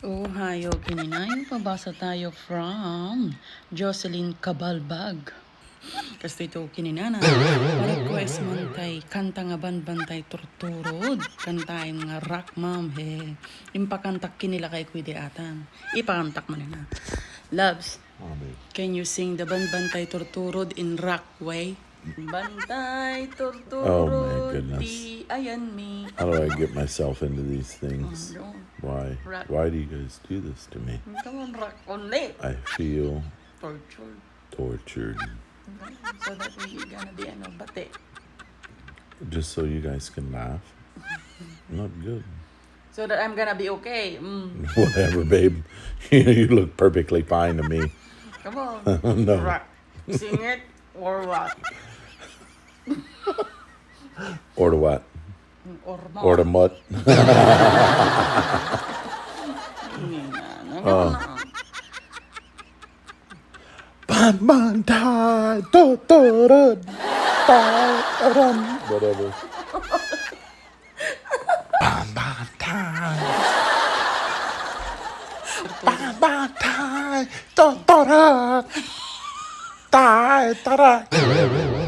Oh, hayo kininayo pabasa tayo from Jocelyn Cabalbag. Kasi ito kininana, para quest man tay, kanta nga banbantay turturod, kantay nga rock mom, he. Impakantak kinila kay Kuide atan. Ipakantak man na. Loves, can you sing the banbantay turturod in rock way? Bantay turturod, Oh my goodness. di ayan mi. How do I get myself into these things? Oh, no. Why? Rock. Why do you guys do this to me? Come on, rock only. I feel Tortured. tortured. Okay? So that we gonna be bate. Just so you guys can laugh? Not good. So that I'm gonna be okay. Whatever, babe. You look perfectly fine to me. Come on. No. Rock. Sing it or what? Or to what? Or not. Or to mutt? Banbantay, turturod, taran, whatever. Banbantay, Banbantay, turturod, taran.